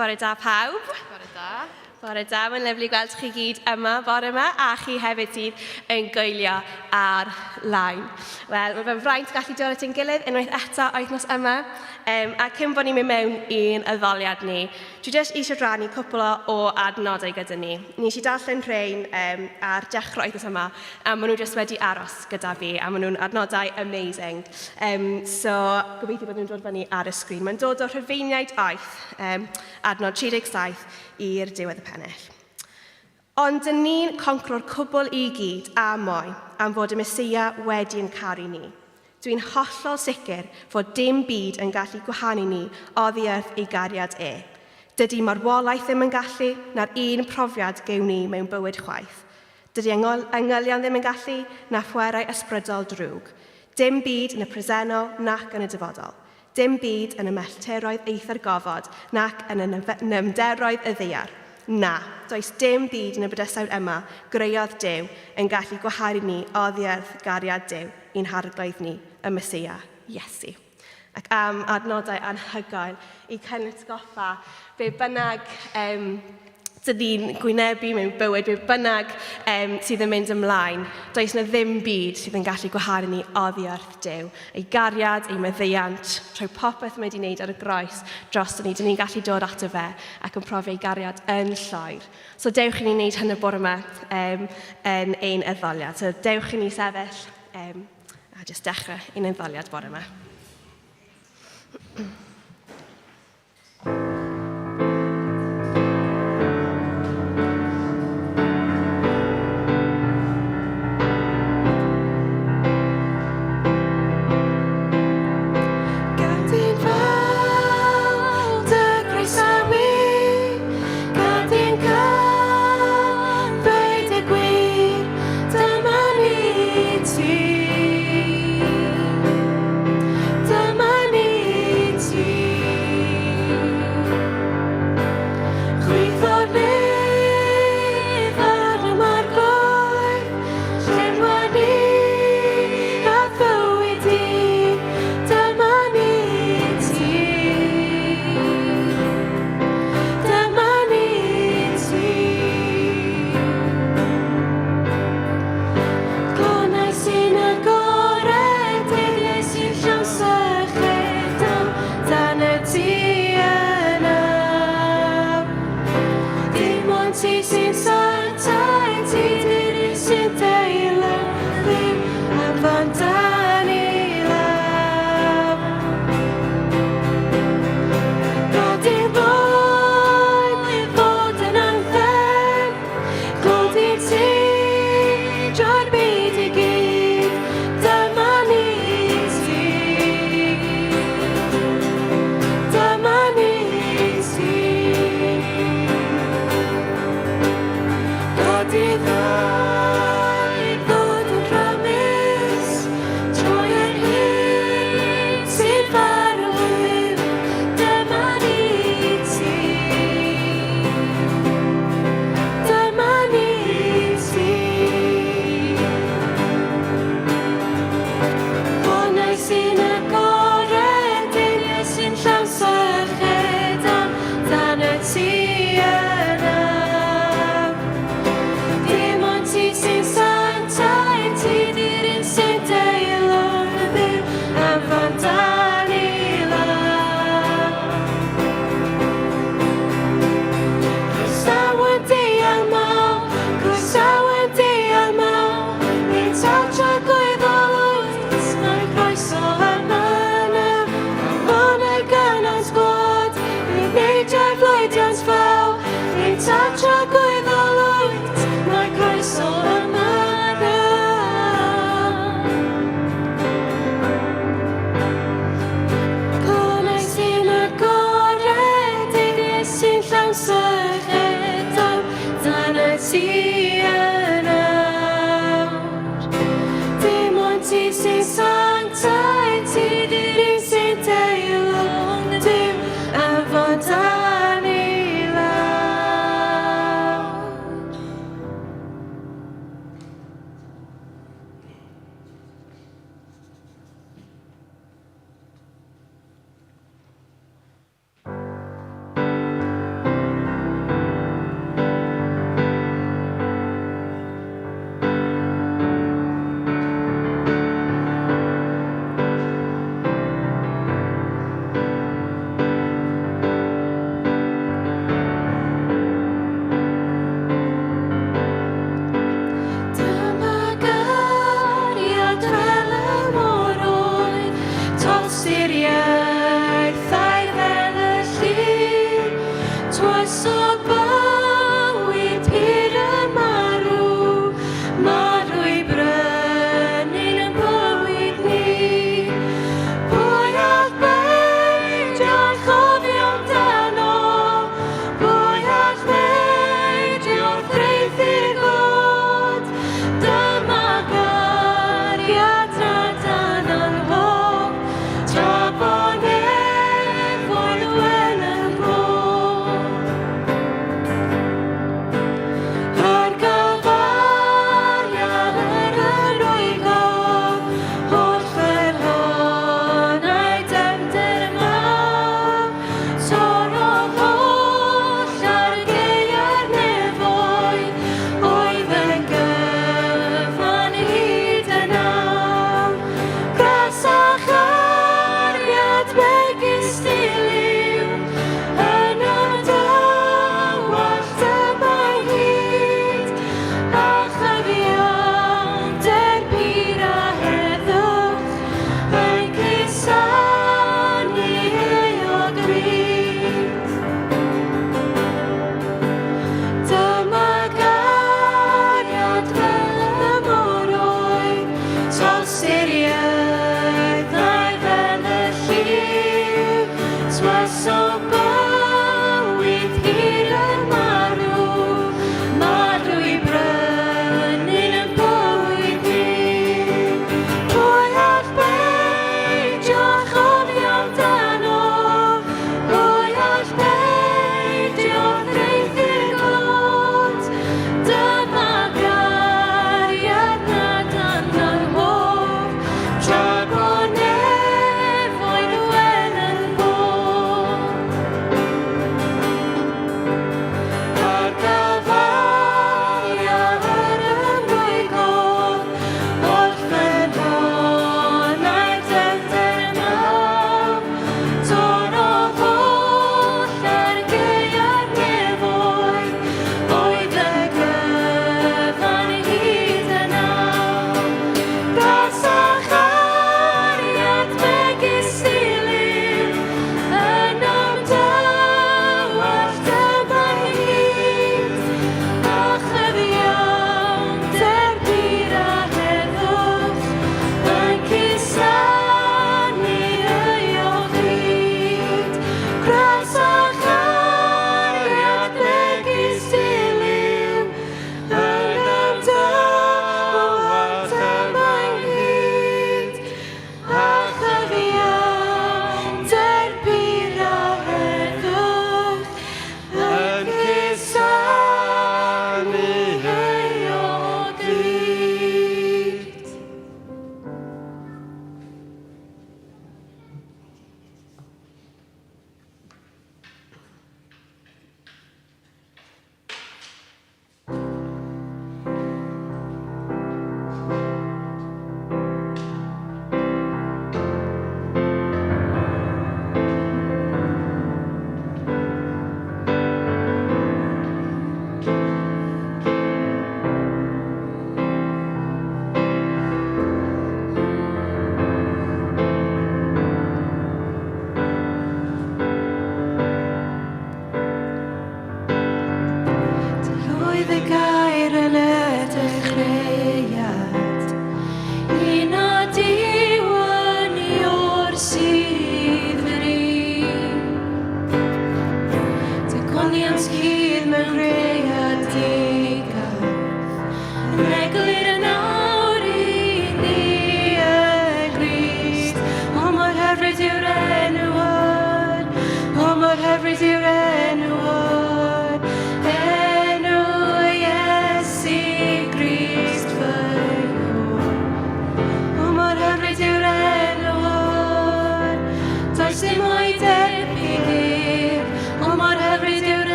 Bore da pawb. Bore da. Bore da, mae'n lyflu gweld chi gyd yma bore yma, a chi hefyd sydd yn gwylio ar lain. Wel, mae fe'n fraint gallu dod at ein gilydd unwaith eto wythnos yma, a cyn bod ni'n mynd mewn i'n addoliad ni, dwi jyst eisiau rhannu cwpl o adnodau gyda ni. Ni eisiau darllen rhain ar dechrau wythnos yma, a maen nhw jyst wedi aros gyda fi, a maen nhw'n adnodau amazing. So, gobeithio bod nhw'n dod fyny ar y sgrin. Mae'n dod o Rhufeiniaid 8, adnod 37 i'r diwedd y pennill. Ond dyn ni'n concro'r cwbl i gyd a moi am fod y Mesia wedi'n caru ni. Dwi'n hollol sicr fod dim byd yn gallu gwahanu ni oddi wrth ei gariad e. Dydy marwolaeth ddim yn gallu, na'r un profiad gewn ni mewn bywyd chwaith. Dydy angylion ddim yn gallu, na phwerau ysbrydol drwg. Dim byd yn y presennol nac yn y dyfodol. Dim byd yn y mellteroedd eithaf gofod nac yn y nymderoedd y ddaear. Na, does dim byd yn y bydysawd yma greuodd Duw yn gallu gwaharu ni oddi wrth gariad Duw i'n harglaidd ni, y Mesia, Iesu. Ac am adnodau anhygoel i cynnig-goffa be bynnag dyn ni'n gwynebu mewn bywyd, be bynnag sydd yn mynd ymlaen, does na ddim byd sydd yn gallu gwaharu ni oddi wrth Duw. Ei gariad, ei maddeuant, trwy popeth mae wedi'i wneud ar y groes dros ni, dyn ni'n gallu dod ato fe ac yn profi ei gariad yn llawer. So dewch i ni wneud hyn y bore yma yn ein addoliad. So dewch i ni sefyll a jyst dechrau ein addoliad bore yma.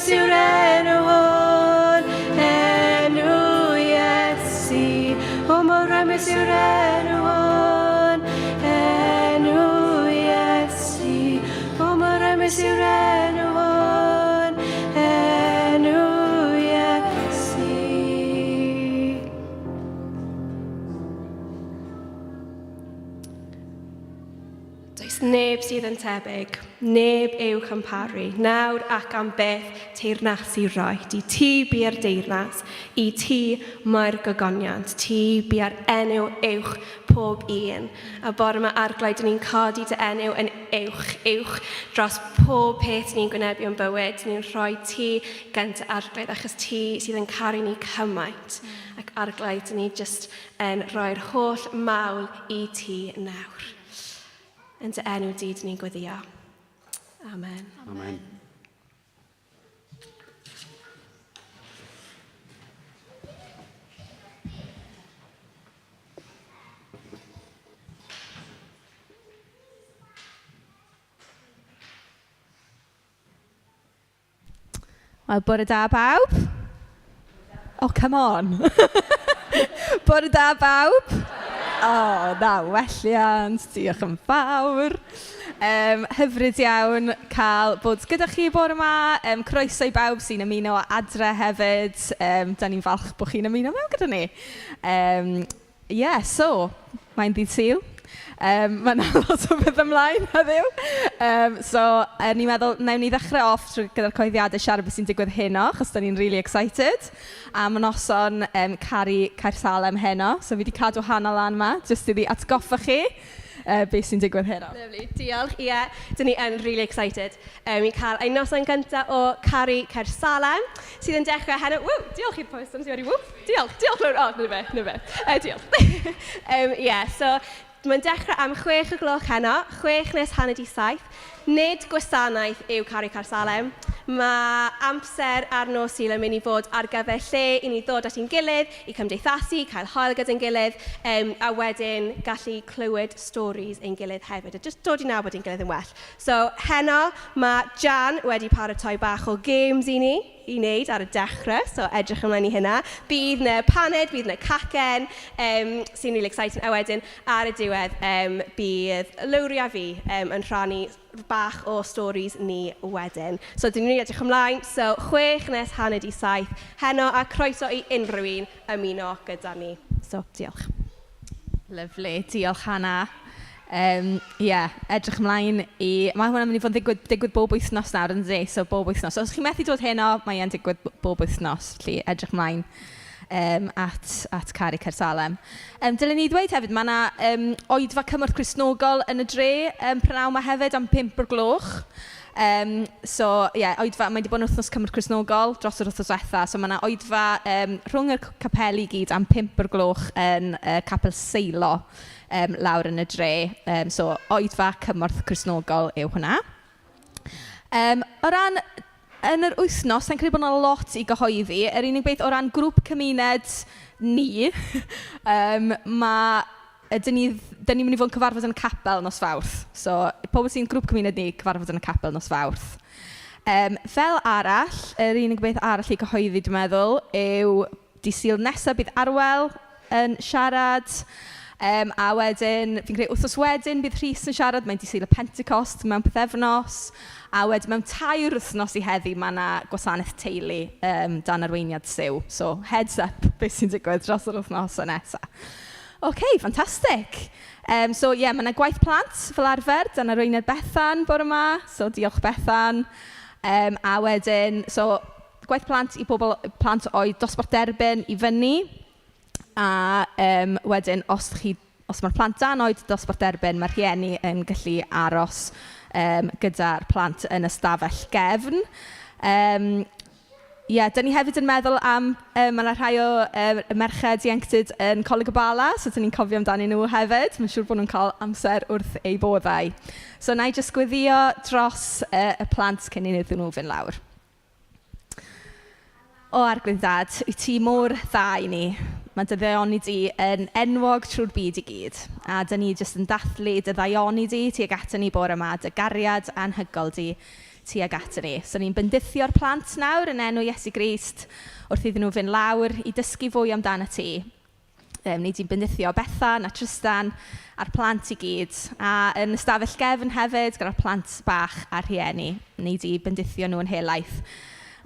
yw'r enw hwn, enw Iesu. O mor ramus yw'r enw hwn, enw Iesu. O mor ramus yw'r enw hwn, enw Iesu. Does neb sydd yn tebyg, neb i'w cymparu, nawr ac am beth teyrnasu roed. I ti bu'r deyrnas, i ti mae'r gogoniant, ti bu'r enw uwch pob un. A bore yma arglwydd, ni'n codi dy enw yn uwch dros pob peth ni'n gwynebu yn bywyd. Ni'n rhoi ti gynt arglwydd, achos ti sydd yn caru ni cymaint. Ac arglwydd, ni jyst yn rhoi'r holl mawl i ti nawr. Yn dy enw di, ni'n gweddio. Amen. Amen. Wel, bore da bawb. Oh, come on. Bore da bawb. O, na, welliant. Diolch yn fawr. Hyfryd iawn cael bod gyda chi bore yma. Croeso i bawb sy'n ymuno o adre hefyd. Da ni'n falch bod chi'n ymuno mewn gyda ni. So, mae'n ddydd Sul. Mae'n lot o beth ymlaen heddiw. Ni'n meddwl, nawn ni ddechrau off gyda'r coeddiadau siarad beth sy'n digwydd heno, achos da ni'n really excited. Am y noson caru Caersalem heno. So fi wedi cadw Hannah lan yma, jyst iddi atgoffa chi beth sy'n digwydd heno. Lyfli, diolch. Ie, dyn ni yn really excited i cael ein noson gyntaf o caru Caersalem, sydd yn dechrau heno. Diolch i'r post, sydd wedi diolch. O, na fe. Diolch. So, mae'n dechrau am 6 o'r gloch heno, 6 nes hanner 7. Nid gwasanaeth yw caru Caersalem. Mae amser ar nos Sul yn mynd i fod ar gyfer lle i ni ddod at ein gilydd, i cymdeithasu, cael hael gyda'n gilydd, a wedyn gallu clywed stories ein gilydd hefyd, a jyst dod i nabod ein gilydd yn well. So heno, mae Jan wedi paratoi bach o games i ni i wneud ar y dechrau, so edrych ymlaen i hynna. Bydd na paned, bydd na cacen, sy'n really exciting. A wedyn, ar y diwedd, bydd Lowria fi yn rhannu bach o stories ni wedyn. So, dyn ni'n edrych ymlaen. So, 6 nes hanner 7. Heno a croeso i unrhyw un ymuno gyda ni. So, diolch. Lyfli, diolch Hannah. Edrych ymlaen i... Mae hwnna'n mynd i fod yn digwydd bob wythnos nawr yn ddi, so bob wythnos. Os chi'n methu dod heno, mae'n digwydd bob wythnos, felly edrych ymlaen at Cari Cersalem. Dylen ni ddweud hefyd, mae yna oedfa cymorth Cristnogol yn y dre prynawn yma hefyd am 5 o'r gloch. Oedfa, mae wedi bod yn wythnos cymorth Cristnogol dros yr wythnos diwetha, so mae yna oedfa rhwng y capeli i gyd am 5 o'r gloch yn capel Seilo lawr yn y dre. So oedfa cymorth Cristnogol yw hwnna. O ran yn yr wythnos, sa'n credu bod yna lot i gyhoeddi. Yr unig beth o ran grŵp cymuned ni, dyn ni'n mynd i fod yn cyfarfod yn y capel nos Fawrth. So, pobl sy'n grŵp cymuned ni, cyfarfod yn y capel nos Fawrth. Fel arall, yr unig beth arall i gyhoeddi, dwi'n meddwl, yw dydd Sul nesaf bydd Arwel yn siarad. A wedyn, fi'n credu wythnos wedyn bydd Rhys yn siarad, mae'n dydd Sul y Pentecost mewn pythefnos. A wedyn mewn 2 wythnos i heddi, mae yna gwasanaeth teulu dan arweiniad Siw. So, heads up beth sy'n digwydd dros yr wythnos nesaf. Ffantastig. Mae yna gwaith plant fel arfer, dan arweiniad Bethan bore yma. So, diolch Bethan. A wedyn, gwaith plant i bobl plant oed dosbarth derbyn i fyny. A wedyn, os mae'r plant dan oed dosbarth derbyn, mae'r rhieni yn gallu aros gyda'r plant yn ystafell gefn. Dyn ni hefyd yn meddwl am, mae yna rhai o merched ieuenctid yn Coleg y Bala, so dyn ni'n cofio amdano nhw hefyd. Mae'n siŵr bod nhw'n cael amser wrth eu boddau. So, na i jyst gweddio dros y plant cyn i nhw fynd lawr. O arglwydd dad, wyt ti mor dda i ni. Mae dy ddaioni di yn enwog trwy'r byd i gyd. A dyn ni jyst yn dathlu dy ddaioni di tuag ato ni bore yma, dy gariad anhygoel di tuag ato ni. So ni'n bendithio'r plant nawr yn enw Iesu Grist wrth iddyn nhw fynd lawr i dysgu fwy amdano ti. Ni di'n bendithio Bethan a Tristan a'r plant i gyd. A yn ystafell gefn hefyd gyda'r plant bach a'r rhieni. Ni di bendithio nhw yn helaeth.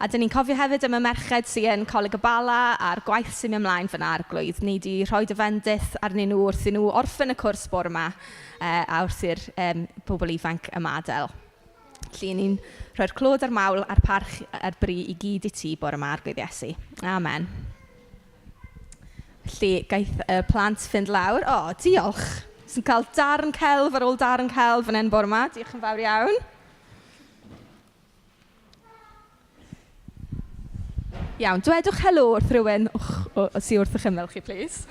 A dyn ni'n cofio hefyd am y merched sy'n yn Coleg y Bala a'r gwaith sy'n mynd ymlaen fy'n arglwydd. Ni di rhoi dyfendith arnyn nhw wrth i nhw orffen y cwrs bore yma a wrth i'r bobl ifanc ymadael. Felly ni'n rhoi'r clod a'r mawl a'r parch a'r bri i gyd i ti bore yma arglwydd Iesu. Amen. Felly gaeth y plant fynd lawr. Diolch. Sy'n cael darn celf ar ôl darn celf yn bore yma. Diolch yn fawr iawn. Iawn, dwedwch helo wrth rhywun sy'n wrth eich ymyl chi, please.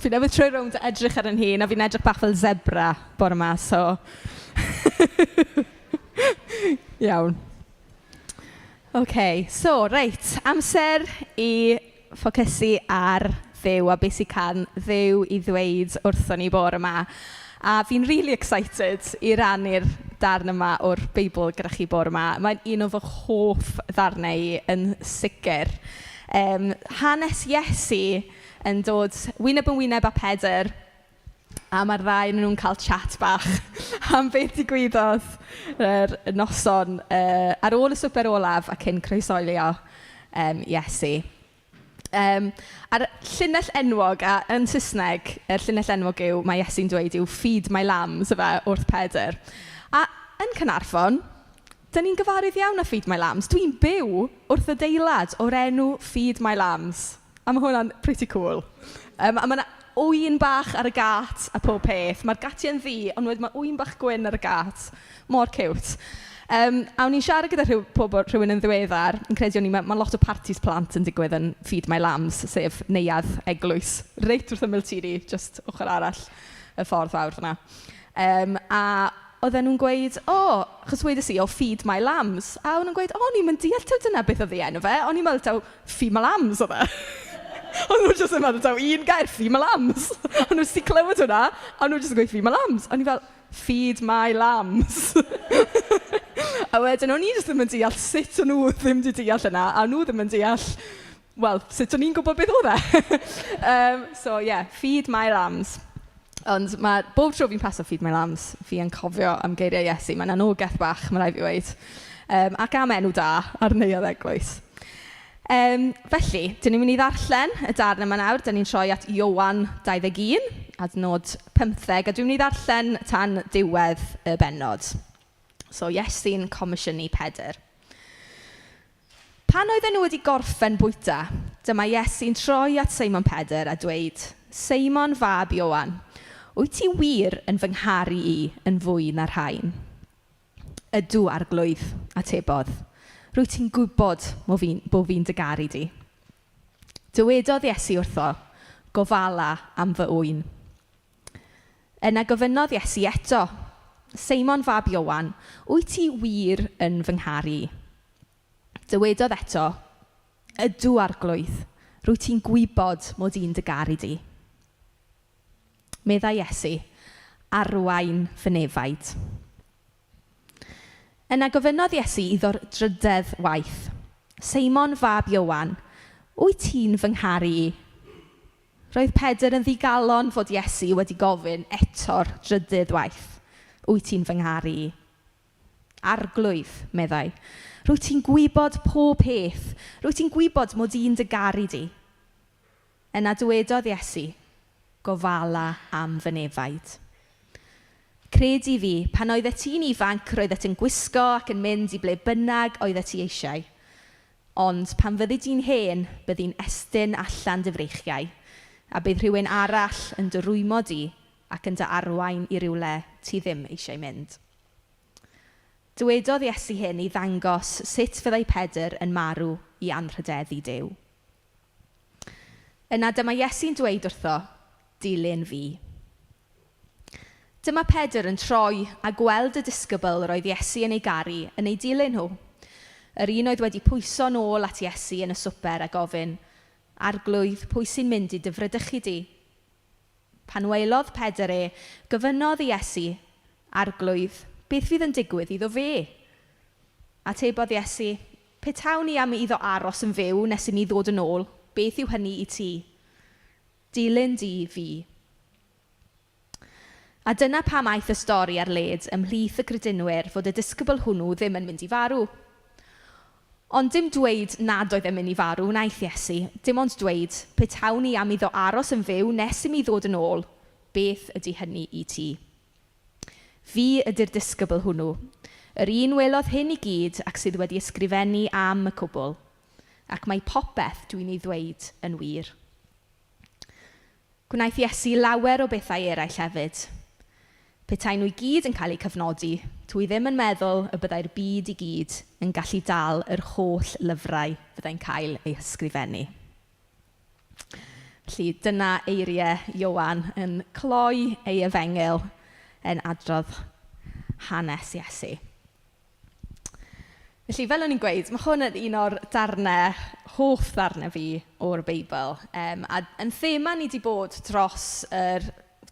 Fi'n newydd troi rownd a edrych ar yn hun, a fi'n edrych bach fel zebra bore yma, so... Iawn. Reit, amser i ffocysu ar Dduw a beth sy'n can Dduw i ddweud wrthon ni bore yma. A fi'n really excited i rannu'r darn yma o'r Beibl gyda chi bore yma. Mae'n un o fy hoff ddarnau yn sicr. Hanes Iesu yn dod wyneb yn wyneb â Pedr, a mae'r ddau yn nhw'n cael chat bach am beth digwyddodd yr noson ar ôl y swper olaf a cyn croesolio Iesu. A'r llinell enwog, a yn Saesneg, yr llinell enwog yw, mae Iesu'n dweud yw feed my lambs wrth Pedr. A yn Caernarfon, dyn ni'n gyfarwydd iawn â feed my lambs. Dwi'n byw wrth adeilad o'r enw feed my lambs. A mae hwnna'n pretty cool. A mae yna ŵyn bach ar y gat a pob peth. Mae'r gatiau'n ddu, ond wedyn mae ŵyn bach gwyn ar y gat. Mor cute. A o'n i'n siarad gyda rhywun yn ddiweddar, yn credu mae lot o partis plant yn digwydd yn Feed My Lambs, sef neuadd eglwys. Reit wrth ymyl tiri, just ochr arall y ffordd fawr fyna. A oedden nhw'n gweud, chos wedes i, Feed My Lambs. A o'n nhw'n gweud, ni'n mynd deall taw dyna beth oedd ei enw fe. O'n i'n meddwl taw Feed My Lambs oedd e. Ond nhw jyst yn meddwl taw un gair, female lambs. Ond nhw sy'n clywed hwnna, a nhw jyst yn gweud female lambs. O'n i fel, feed my lambs. A wedyn, o'n i jyst ddim yn deall sut o'n nhw ddim wedi deall yna, a nhw ddim yn deall, wel, sut o'n i'n gwybod beth oedd e. So, yeah, feed my lambs. Ond bob tro fi'n paso feed my lambs, fi yn cofio am geiriau Iesu. Mae'n anogaeth bach, mae'n rhaid fi weid. Ac am enw da ar neuadd eglwys. Felly, dyn ni'n mynd i ddarllen y darn yma nawr. Dyn ni'n troi at Ioan 21, adnod 15, a dwi'n mynd i ddarllen tan diwedd y bennod. So, Iesu'n comisiynu Pedr. Pan oedden nhw wedi gorffen bwyta, dyma Iesu'n troi at Seimon Pedr a dweud, Seimon fab Ioan, wyt ti wir yn fy ngharu i yn fwy na'r rhain? Ydw arglwydd, atebodd. Rwyt ti'n gwybod bod fi'n dy garu di. Dywedodd Iesu wrtho, gofala am fy ŵyn. Yna gofynnodd Iesu eto, Seimon fab Ioan, wyt ti wir yn fy ngharu i? Dywedodd eto, ydw arglwydd, rwyt ti'n gwybod mod i'n dy garu di. Meddai Iesu, arwain fy nefaid. Yna gofynnodd Iesu iddo'r drydedd waith. Seimon fab Ioan, wyt ti'n fy ngharu i? Roedd Pedr yn ddigalon fod Iesu wedi gofyn eto'r drydydd waith. Wyt ti'n fy ngharu i? Arglwydd, meddai. Rwyt ti'n gwybod pob peth. Rwyt ti'n gwybod mod i'n dy garu di. Yna dywedodd Iesu, gofala am fy nefaid. Credi fi, pan oeddet ti'n ifanc, roeddet yn gwisgo ac yn mynd i ble bynnag oeddet ti eisiau. Ond pan fyddi di'n hen, byddi'n estyn allan dy freichiau, a bydd rhywun arall yn dy rwymo di ac yn dy arwain i rywle ti ddim eisiau mynd. Dywedodd Iesu hyn i ddangos sut fyddai Pedr yn marw i anrhydeddu Duw. Yna dyma Iesu'n dweud wrtho, dilyn fi. Dyma Pedr yn troi a gweld y disgybl roedd Iesu yn ei garu yn ei dilyn nhw. Yr un oedd wedi pwyso nôl at Iesu yn y swper a gofyn, arglwydd, pwy sy'n mynd i dyfrydychu di? Pan welodd Pedr gofynnodd Iesu, arglwydd, beth fydd yn digwydd iddo fe? Atebodd Iesu, petawn ni am iddo aros yn fyw nes i mi ddod yn ôl, beth yw hynny i ti? Dilyn di fi. A dyna pam aeth y stori ar led ymhlith y credinwyr fod y disgybl hwnnw ddim yn mynd i farw. Ond dim dweud nad oedd e'n mynd i farw wnaeth Iesu, dim ond dweud, petawn ni am iddo aros yn fyw nes i mi ddod yn ôl, beth ydy hynny i ti? Fi ydy'r disgybl hwnnw, yr un welodd hyn i gyd ac sydd wedi ysgrifennu am y cwbl, ac mae popeth dwi'n ei ddweud yn wir. Gwnaeth Iesu lawer o bethau eraill hefyd. Petai nhw i gyd yn cael eu cyfnodi, dwi ddim yn meddwl y byddai'r byd i gyd yn gallu dal yr holl lyfrau fyddai'n cael eu hysgrifennu. Felly dyna eiriau Ioan yn cloi ei efengyl yn adrodd hanes Iesu. Felly fel o'n i'n gweud, mae hwn yn un o'r darnau, hoff darnau fi o'r Beibl. A yn thema ni wedi bod dros yr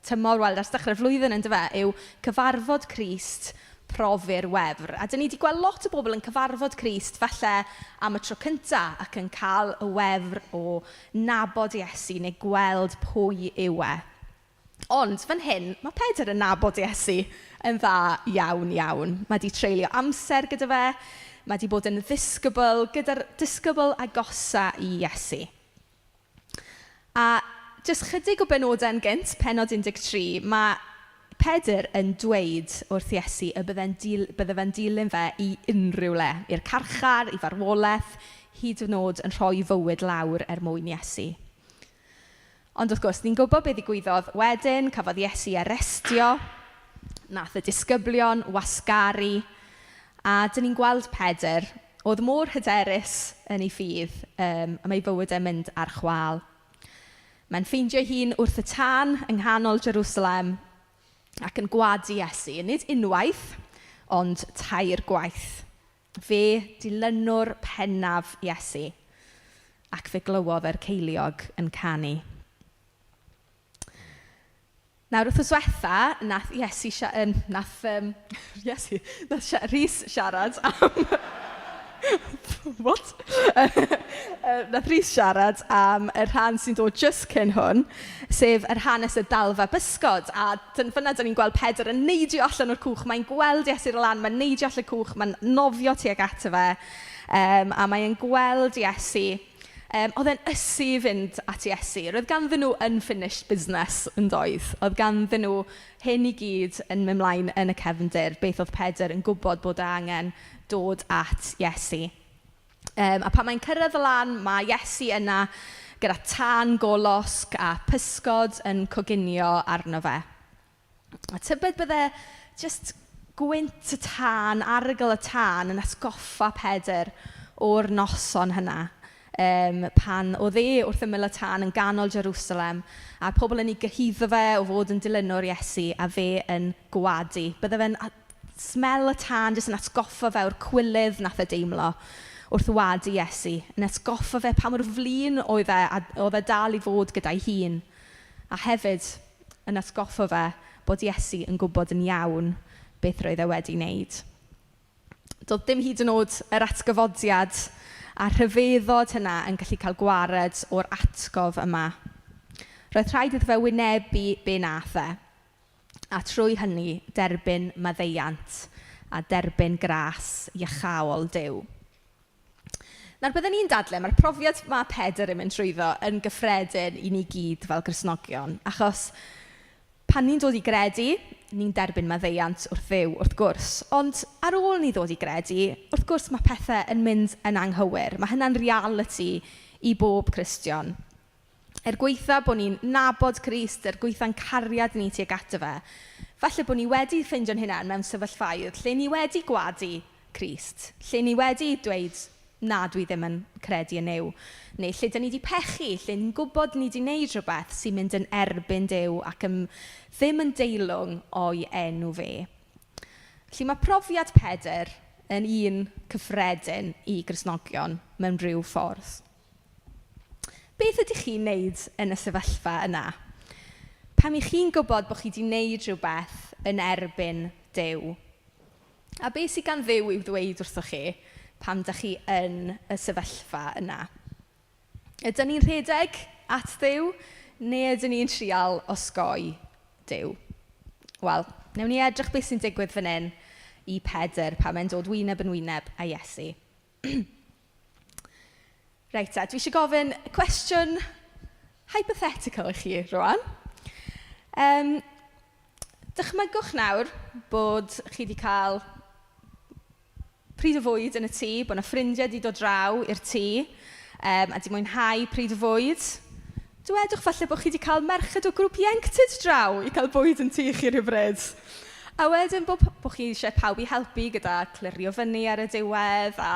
tymor, wel, ers dechrau'r flwyddyn yn dyfa, yw Cyfarfod Crist, Profi'r Wefr. A dyn ni wedi gweld lot o bobl yn cyfarfod Crist, falle am y tro cyntaf, ac yn cael y wefr o nabod Iesu neu gweld pwy yw e. Ond fan hyn, mae Pedr yn nabod Iesu yn dda iawn, iawn. Mae wedi treulio amser gyda fe, mae wedi bod yn ddisgybl, gyda'r disgybl agosa i Iesu. A jyst chydig o benodau yn gynt, pennod 13, mae Pedr yn dweud wrth Iesu y bydde fe'n dilyn fe i unrhyw le, i'r carchar, i farwolaeth, hyd yn oed yn rhoi fywyd lawr mwyn Iesu. Ond wrth gwrs, ni'n gwybod beth ddigwyddodd wedyn, cafodd Iesu arestio, nath y disgyblion wasgaru, a dyn ni'n gweld Pedr, oedd mor hyderus yn ei ffydd, a mae fywyd yn mynd ar chwâl. Mae'n ffeindio hun wrth y tân yng nghanol Jerusalem ac yn gwadu Iesu, nid unwaith, ond tair gwaith. Fe dilynwr pennaf Iesu. ac fe glywodd yr ceiliog yn canu. Nawr, wrth yswetha, nath Rhys siarad am... What? Nath Rhys siarad am y rhan sy'n dod just cyn hwn, sef yr hanes y dalfa bysgod. A fyna dyn ni'n gweld Pedr yn neidio allan o'r cwch. Mae'n gweld Iesu'r lan, mae'n neidio allan o'r cwch, mae'n nofio tuag ato fe. A mae'n gweld Iesu. Oedd e'n ysu fynd at Iesu. Roedd ganddyn nhw unfinished business yn doedd. Oedd ganddyn nhw hyn i gyd yn mynd mlaen yn y cefndir. Beth oedd Pedr yn gwybod bod e angen dod at Iesu. A pan mae'n cyrraedd y lan, mae Iesu yna gyda tân golosg a pysgod yn coginio arno fe. A tybed bydde just gwynt y tân, arogl y tân yn atgoffa Pedr o'r noson hynna. Pan oedd wrth ymyl y tân yn ganol Jerusalem a pobl yn ei gyhuddo fe o fod yn dilynwr Iesu a fe yn gwadu. Bydde fe'n smell y tân jyst yn atgoffa fe o'r cwilydd nath e deimlo wrth wadu Iesu, yn atgoffa fe pa mor flin oedd e dal i fod gyda'i hun. A hefyd yn atgoffa fe bod Iesu yn gwybod yn iawn beth roedd e wedi wneud. Doedd dim hyd yn oed yr atgyfodiad a rhyfeddod hynna yn gallu cael gwared o'r atgof yma. Roedd rhaid iddo fe wynebu be nath e, a trwy hynny derbyn maddeuant a derbyn gras iachawol Duw. Nawr byddwn ni'n dadlau, mae'r profiad mae Pedr yn mynd trwyddo yn gyffredin i ni gyd fel Gristnogion. Achos pan ni'n dod i gredu, ni'n derbyn maddeuant wrth Dduw, wrth gwrs. Ond ar ôl ni ddod i gredu, wrth gwrs mae pethau yn mynd yn anghywir. Mae hynna'n reality i bob Cristion. Gweitha bod ni'n nabod Crist, gweitha'n cariad ni tuag ato fe. Falle bod ni wedi ffeindio'n hunain mewn sefyllfaoedd lle ni wedi gwadu Crist. Lle ni wedi dweud, na, dwi ddim yn credu yn Duw. Neu lle dyn ni wedi pechu, lle ni'n gwybod ni wedi gwneud rhywbeth sy'n mynd yn erbyn Duw ac ddim yn deilwng o'i enw fe. Felly mae profiad Pedr yn un cyffredin i Gristnogion mewn rhyw ffordd. Beth ydych chi'n wneud yn y sefyllfa yna? Pam i chi'n gwybod bod chi wedi gwneud rhywbeth yn erbyn Duw? A beth sydd gan Dduw i'w ddweud wrthoch chi pam ydych chi yn y sefyllfa yna? Ydyn ni'n rhedeg at Dduw neu ydyn ni'n trial osgoi Duw? Wel, newn ni edrych beth sy'n digwydd fan hyn i Pedr pan mae'n dod wyneb yn wyneb â Iesu. Reit, dwi eisiau gofyn cwestiwn hypothetical i chi, Rhan. Dychmygwch nawr bod chi wedi cael pryd o fwyd yn y tŷ, bod yna ffrindiau wedi dod draw i'r tŷ a wedi mwynhau pryd o fwyd. Dywedwch falle bod chi wedi cael merched o grŵp ieuenctid draw i cael bwyd yn tŷ chi rhywbryd. A wedyn bod chi eisiau pawb i helpu gyda clirio fyny ar y diwedd a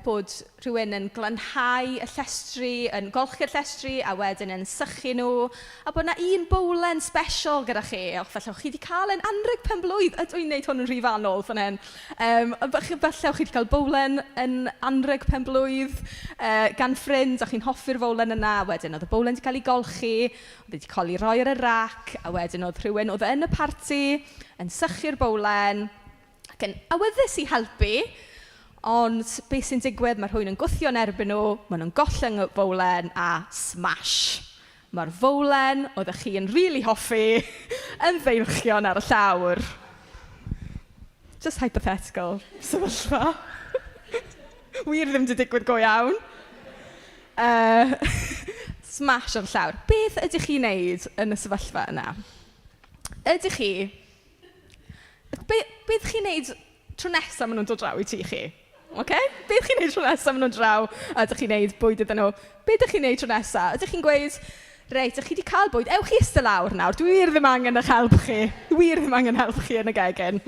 bod rhywun yn glanhau y llestri, yn golchi'r llestri a wedyn yn sychu nhw. A bod yna un bowlen special gyda chi. Falle chi wedi cael yn anrheg penblwydd. Ydw i'n gwneud hwn yn rhifannol fan hyn. Falle chi wedi cael bowlen yn anrheg penblwydd gan ffrind a chi'n hoffi'r bowlen yna. Wedyn oedd y bowlen wedi cael ei golchi, oedd wedi cael ei roi ar y rac a wedyn oedd rhywun oedd yn y parti yn sychu'r bowlen ac yn awyddus i helpu. Ond beth sy'n digwydd, mae rhywun yn gwthio yn erbyn nhw, maen nhw'n gollwng y fowlen a smash. Mae'r fowlen oeddech chi yn rili hoffi yn ddeilchion ar y llawr. Just hypothetical sefyllfa. Wir ddim wedi digwydd go iawn. Smash ar y llawr. Beth ydych chi'n wneud yn y sefyllfa yna? Ydych chi... Beth chi'n wneud tro nesaf maen nhw'n dod draw i tŷ chi? Okay? Beth chi'n neud tro nesaf maen nhw'n draw a ydych chi'n neud bwyd iddyn nhw? Beth ydych chi'n neud tro nesaf? Ydych chi'n gweud, reit, ydych chi wedi cael bwyd, ewch chi ystod lawr nawr, dwi wir ddim angen eich help chi. Dwi wir ddim angen help chi yn y gegin.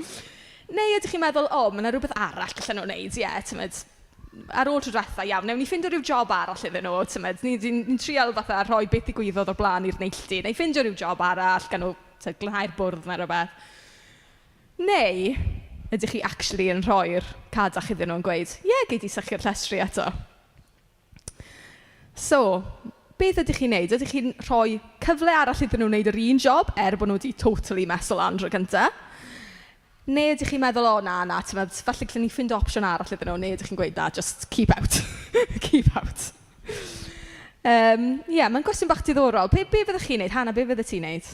Neu ydych chi'n meddwl, o, mae yna rhywbeth arall gallen nhw wneud, tymod. Ar ôl tro diwetha, iawn, newn ni ffindio rhyw job arall iddyn nhw, tymod. Ni'n trial fatha rhoi beth ddigwyddodd o'r blaen i'r neilltu, neu ffindio rhyw job arall gan nhw glanhau'r bwrdd neu rhywbeth. Neu ydych chi actually yn rhoi'r cadach iddyn nhw'n gweud, gei di sychu'r llestri eto. So, beth ydych chi'n neud? Ydych chi'n rhoi cyfle arall iddyn nhw wneud yr un job, bod nhw wedi totally meso lan tro cyntaf? Neu ydych chi'n meddwl, falle gallwn ni ffind opsiwn arall iddyn nhw, neu ydych chi'n gweud, just keep out. Keep out. Mae'n gwestiwn bach diddorol. Be fyddech chi'n neud? Hannah, be fyddech ti'n neud?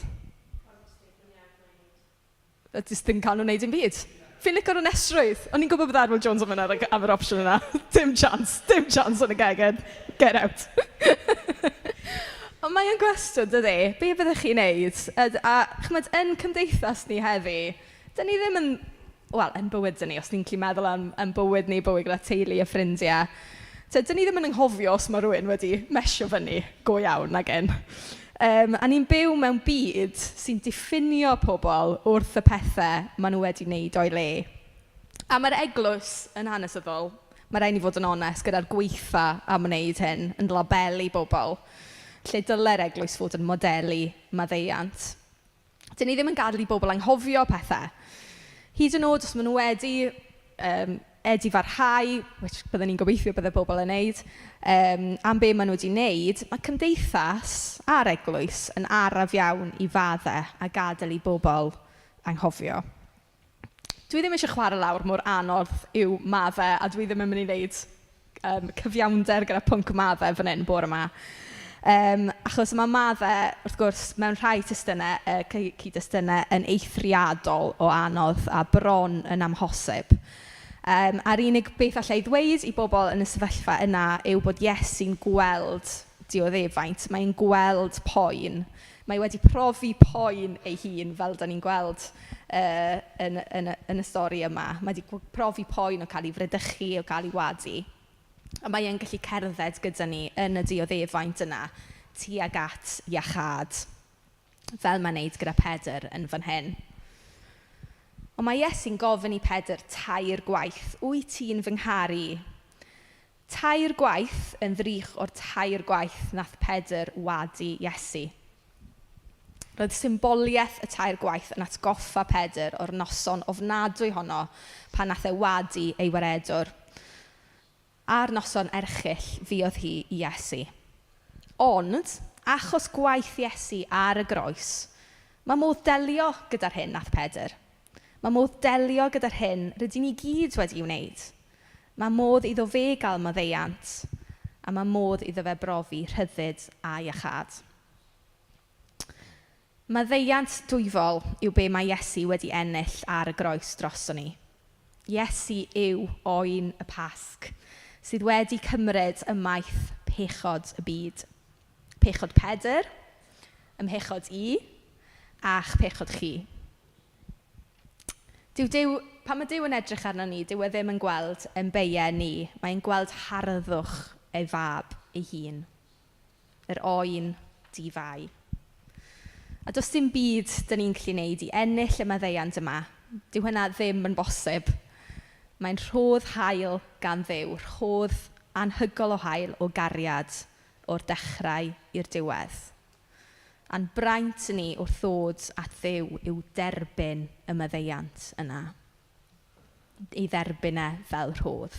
Ydych chi'n cael nhw'n neud yn byd? Fi'n licio nhw'n esrwydd. O'n i'n gwybod bod Arwyl Jones yn mynd am yr opsiwn yna. Dim chance yn y gegin. Get out. Ond mae'n gwestiwn, dydy. Be fyddech chi'n neud? A chymod, yn cymdeithas ni heddi, dyn ni ddim yn... Wel, yn bywyd ni, os ni'n gallu meddwl am bywyd ni, bywyd gyda teulu a ffrindiau. Dyn ni ddim yn anghofio os mae rhywun wedi mesio fyny go iawn ag un. A ni'n byw mewn byd sy'n diffinio pobl wrth y pethau maen nhw wedi wneud o'i le. A mae'r eglwys yn hanesyddol, mae rhaid ni fod yn onest gyda'r gweitha am wneud hyn, yn labelu bobl, lle dylai'r eglwys fod yn modelu maddeuant. Dyn ni ddim yn gadael i bobl anghofio pethau. Hyd yn oed os maen nhw wedi farhau, which byddwn ni'n gobeithio byddai bobl yn wneud, am be maen nhw wedi wneud, mae cymdeithas a'r eglwys yn araf iawn i faddau a gadael i bobl anghofio. Dwi ddim eisiau chwarae lawr mor anodd yw maddau, a dwi ddim yn mynd i wneud cyfiawnder gyda pwnc maddau fan hyn bore yma. Achos mae maddau, wrth gwrs, mewn rhai testunau, cyd-testunau yn eithriadol o anodd a bron yn amhosib. A'r unig beth allai ddweud i bobl yn y sefyllfa yna yw bod Iesu'n gweld dioddefaint. Mae'n gweld poen. Mae wedi profi poen ei hun fel da ni'n gweld yn y stori yma. Mae wedi profi poen o cael ei fradychu, o cael ei wadu. A mae e'n gallu cerdded gyda ni yn y dioddefaint yna tuag at iachad, fel mae'n wneud gyda Pedr yn fan hyn. Ond mae Iesu'n gofyn i Pedr tair gwaith. Wyt ti'n fy ngharu? Tair gwaith yn ddrych o'r tair gwaith nath Pedr wadu Iesu. Roedd symboliaeth y tair gwaith yn atgoffa Pedr o'r noson ofnadwy honno pan nath e wadu ei waredwr. A'r noson erchyll fuodd hi i Iesu. Ond, achos gwaith Iesu ar y groes, mae modd delio gyda'r hyn nath Pedr. Mae modd delio gyda'r hyn rydyn ni gyd wedi wneud. Mae modd iddo fe gael maddeuant, a mae modd iddo fe brofi rhyddid a iachad. Maddeuant dwyfol yw be mae Iesu wedi ennill ar y groes drosto ni. Iesu yw oen y Pasg, sydd wedi cymryd ymaith pechod y byd. Pechod Pedr, ymhechod i, a'ch pechod chi. Pan mae Duw yn edrych arno ni, Duw e ddim yn gweld yn beiau ni. Mae'n gweld harddwch ei fab ei hun. Yr oen di-fai. A does dim byd dyn ni'n gallu gwneud i ennill y maddeuant yma. Dyw hynna ddim yn bosib. Mae'n rhodd hael gan Dduw. Rhodd anhygoel o hael o gariad o'r dechrau i'r diwedd. A'n braint ni wrth ddod at Dduw yw derbyn y maddeuant yna. Ei dderbyn e fel rhodd.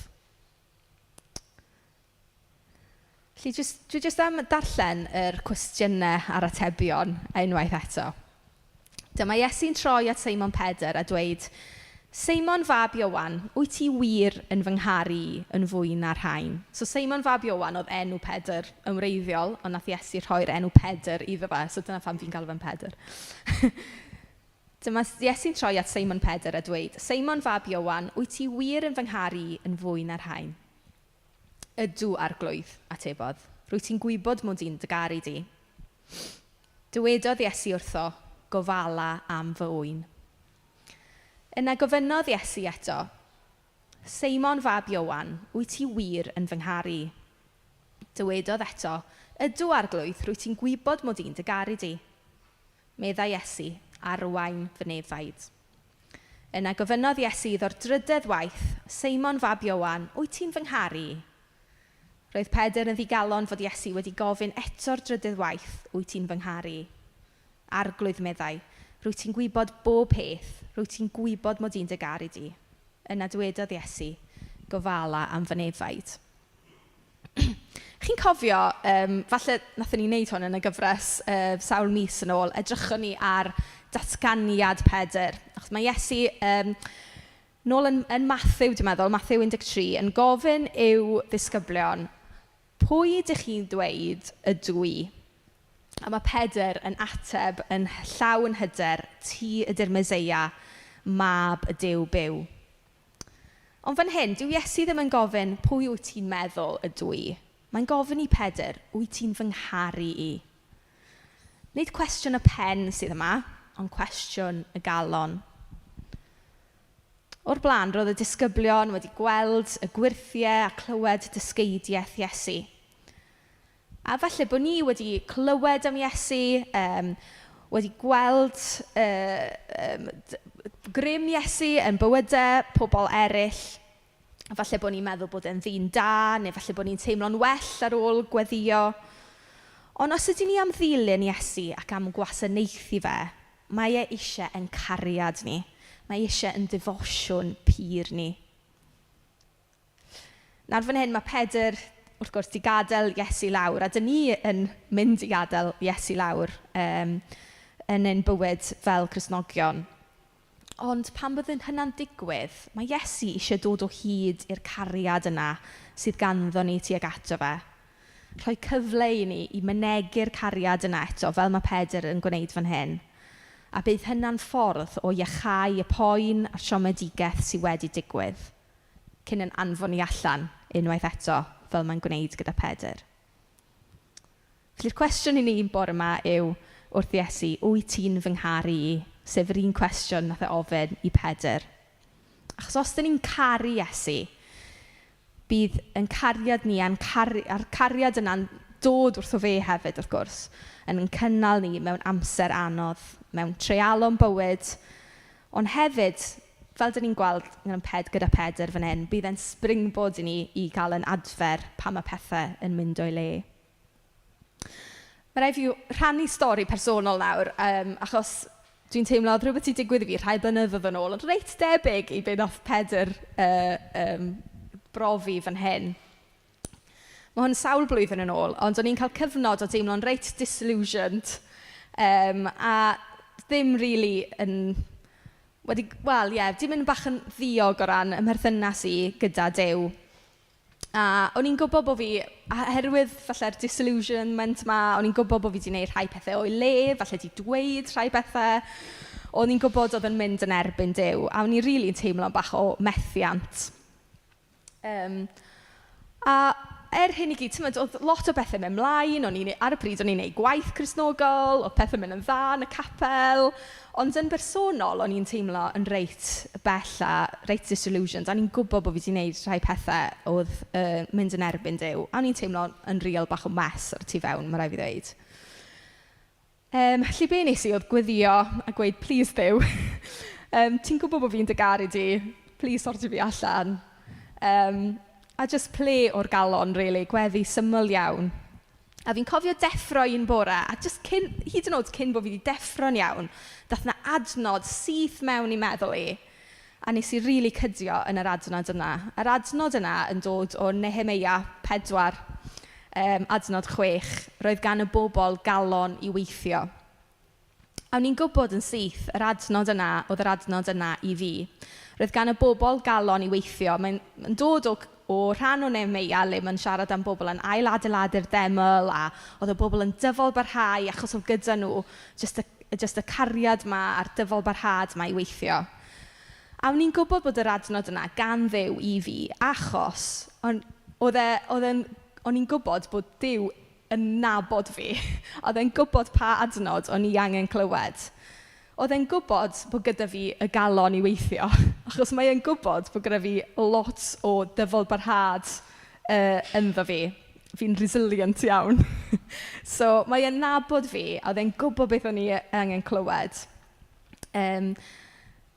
Dwi jyst am darllen yr cwestiynau a'r atebion unwaith eto. Dyma Iesu'n troi at Seimon Pedr a dweud, Seimon fab Ioan, wyt ti wir yn fy ngharu yn fwy na'r rhain? So Seimon fab Ioan oedd enw Pedr yn wreiddiol, ond nath Iesu rhoi'r enw Pedr iddo fe, so dyna pham fi'n galw fe'n Pedr. Dyma Iesu'n troi at Seimon Pedr a dweud, Seimon fab Ioan, wyt ti wir yn fy ngharu yn fwy na'r rhain? Ydw arglwydd, atebodd. Rwyt ti'n gwybod mod i'n dy garu di. Dywedodd Iesu wrtho, gofala am fy ŵyn. Yna gofynnodd Iesu eto, Seimon fab Ioan, wyt ti wir yn fy ngharu? Dywedodd eto, ydw arglwydd, rwyt ti'n gwybod mod i'n dy garu di. Meddai Iesu, arwain fy nefaid. Yna gofynnodd Iesu iddo'r drydedd waith, Seimon fab Ioan, wyt ti'n fy ngharu? Roedd Pedr yn ddigalon fod Iesu wedi gofyn eto'r drydydd waith, wyt ti'n fy ngharu? Arglwydd meddai, rwyt ti'n gwybod bob peth, rwyt ti'n gwybod mod i'n dy garu di. Yna dywedodd Iesu, gofala am fy nefaid. chi'n cofio, falle nathon ni wneud hwn yn y gyfres sawl mis yn ôl, edrychon ni ar datganiad Pedr. Achos mae Iesu, nôl yn Mathew, dwi'n meddwl, Mathew 13, yn gofyn i'w ddisgyblion, pwy ydych chi'n dweud ydw i? A mae Pedr yn ateb yn llawn hyder, ti ydy'r Meseia, mab y Duw byw. Ond fan hyn, dyw Iesu ddim yn gofyn pwy wyt ti'n meddwl ydw i. Mae'n gofyn i Pedr, wyt ti'n fy ngharu i? Nid cwestiwn y pen sydd yma, ond cwestiwn y galon. O'r blaen, roedd y disgyblion wedi gweld y gwirthiau a clywed dysgeidiaeth Iesu. A falle bod ni wedi clywed am Iesu, wedi gweld grym Iesu yn bywydau pobl eraill. A falle bod ni'n meddwl bod e'n ddyn da, neu falle bod ni'n teimlo'n well ar ôl gweddio. Ond os ydyn ni am ddilyn Iesu ac am gwasanaethu fe, mae e eisiau yn cariad ni. Mae eisiau yn defosiwn pur ni. Nawr fan hyn mae Pedr, wrth gwrs, di gadael Iesu lawr, a dyn ni yn mynd i gadael Iesu lawr yn ein bywyd fel Cristnogion. Ond pan bydd hynna'n digwydd, mae Iesu eisiau dod o hyd i'r cariad yna sydd ganddo ni tuag ato fe. Rhoi cyfle i ni i mynegu'r cariad yna eto, fel mae Pedr yn gwneud fan hyn. A bydd hynna'n ffordd o iachau y poen a'r siomedigaeth sydd wedi digwydd, cyn yn anfon ni allan unwaith eto, fel mae'n gwneud gyda Pedr. Felly'r cwestiwn i ni bore yma yw, wrth Iesu, wyt ti'n fy ngharu i? Sef yr un cwestiwn nath e ofyn i Pedr. Achos os dyn ni'n caru Iesu, bydd yn cariad ni a'r cariad yna'n dod wrtho fe hefyd, wrth gwrs, yn cynnal ni mewn amser anodd, mewn treialon bywyd, ond hefyd, fel dyn ni'n gweld gyda Pedr fan hyn, bydd e'n springboard i ni i gael yn adfer pa mae pethau yn mynd o'i le. Mae rhaid fi rhannu stori personol nawr, achos dwi'n teimlo oedd rhywbeth i digwydd i fi rhai blynyddoedd yn ôl, ond reit debyg i be wnaeth Pedr brofi fan hyn. Mae hwn sawl blwyddyn yn ôl, ond o'n i'n cael cyfnod o deimlo'n reit disillusioned a ddim really yn dim yn bach yn ddiog o ran ymherthynas i gyda Duw. A o'n i'n gwybod bod fi, oherwydd falle'r disillusionment yma, o'n i'n gwybod bod fi wedi gwneud rhai pethau o'i le, falle wedi dweud rhai pethau. O'n i'n gwybod oedd yn mynd yn erbyn Duw, a o'n i'n rili'n teimlo'n bach o methiant. A hyn i gyd, oedd lot o bethau mewn mlaen, ar y pryd o'n i'n gwneud gwaith Cristnogol, oedd pethau mynd yn dda yn y capel, ond yn bersonol o'n i'n teimlo yn reit bell a reit disillusioned. O'n i'n gwybod bod fi wedi gwneud rhai pethau oedd mynd yn erbyn Duw, a o'n i'n teimlo yn real bach o mess ar tu fewn, mae rai fi ddweud. Felly be nes i oedd gweddio a gweud, please Duw, ti'n gwybod bod fi'n dy garu di, please sorti fi allan. A just ple o'r galon, really, gweddi syml iawn. A fi'n cofio deffro un bore, a just hyd yn oed cyn bod fi wedi deffro'n iawn, dath na adnod syth mewn i meddwl i, a nes i rili cydio yn yr adnod yna. Yr adnod yna yn dod o Nehemia 4, adnod 6, roedd gan y bobl galon i weithio. A o'n i'n gwybod yn syth, yr adnod yna oedd yr adnod yna i fi. Roedd gan y bobl galon i weithio. Mae'n dod o rhan o Nehemia le mae'n siarad am bobl yn ail-adeiladu'r deml a oedd y bobl yn dyfalbarhau achos oedd gyda nhw just y cariad yma a'r dyfalbarhad yma i weithio. A o'n i'n gwybod bod yr adnod yna gan Dduw i fi achos o'n i'n gwybod bod Duw yn nabod fi. Oedd e'n gwybod pa adnod o'n i angen clywed. Oedd e'n gwybod bod gyda fi y galon i weithio, achos mae e'n gwybod bod gyda fi lot o dyfalbarhad ynddo fi. Fi'n resilient iawn. So mae e'n nabod fi, a oedd e'n gwybod beth o'n i angen clywed.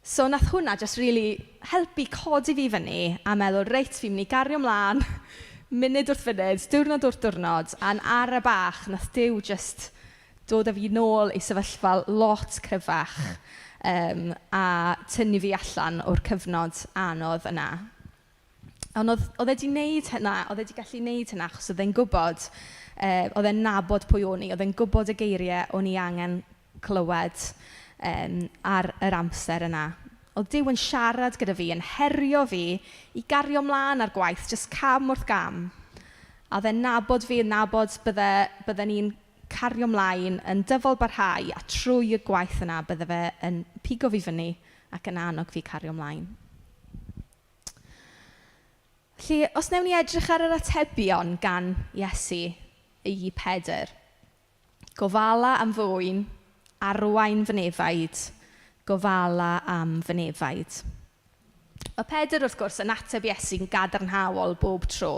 So nath hwnna just really helpu codi fi fyny a meddwl, reit, fi'n mynd i gario ymlaen, munud wrth funud, diwrnod wrth diwrnod, a'n ar y bach, nath Duw just dod â fi nôl i sefyllfa lot cryfach a tynnu fi allan o'r cyfnod anodd yna. Ond oedd e wedi gwneud hynna, oedd e wedi gallu gwneud hynna achos oedd e'n gwybod, oedd e'n nabod pwy o'n i, oedd e'n gwybod y geiriau o'n i angen clywed ar yr amser yna. Oedd Duw yn siarad gyda fi, yn herio fi i gario mlaen ar gwaith, jyst cam wrth gam. A oedd e'n nabod fi, yn nabod bydden ni'n cario mlaen yn dyfal barhau a trwy y gwaith yna bydde fe yn pigo fi fyny ac yn annog fi cario mlaen. Felly, os newn ni edrych ar yr atebion gan Iesu i Pedr, gofala am fy ŵyn, arwain fy nefaid, gofala am fy nefaid. Mae Pedr wrth gwrs yn ateb Iesu'n gadarnhaol bob tro.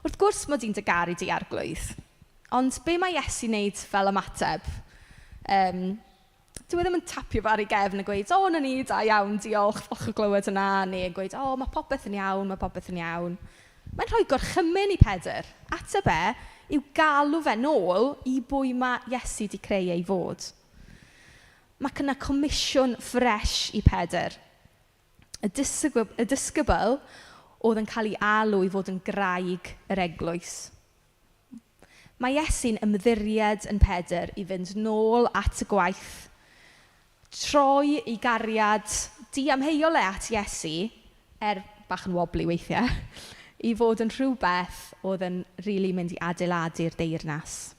Wrth gwrs mod i'n dy garu di arglwydd. Ond be mae Iesu'n wneud fel ymateb? Dyw e ddim yn tapio fe ar ei gefn a gweud, o, na ni, da iawn, diolch, falch o glywed yna. Neu yn gweud, o, mae popeth yn iawn, mae popeth yn iawn. Mae'n rhoi gorchymyn i Pedr. Ateb yw galw fe nôl i bwy mae Iesu wedi creu ei fod. Mae cyna comisiwn ffres i Pedr. Y disgybl oedd yn cael ei alw i fod yn graig yr eglwys. Mae Iesu'n ymddiried yn Pedr i fynd nôl at y gwaith, troi ei gariad diamheuol at Iesu, bach yn wobbly weithiau, i fod yn rhywbeth oedd yn rili mynd i adeiladu'r deyrnas.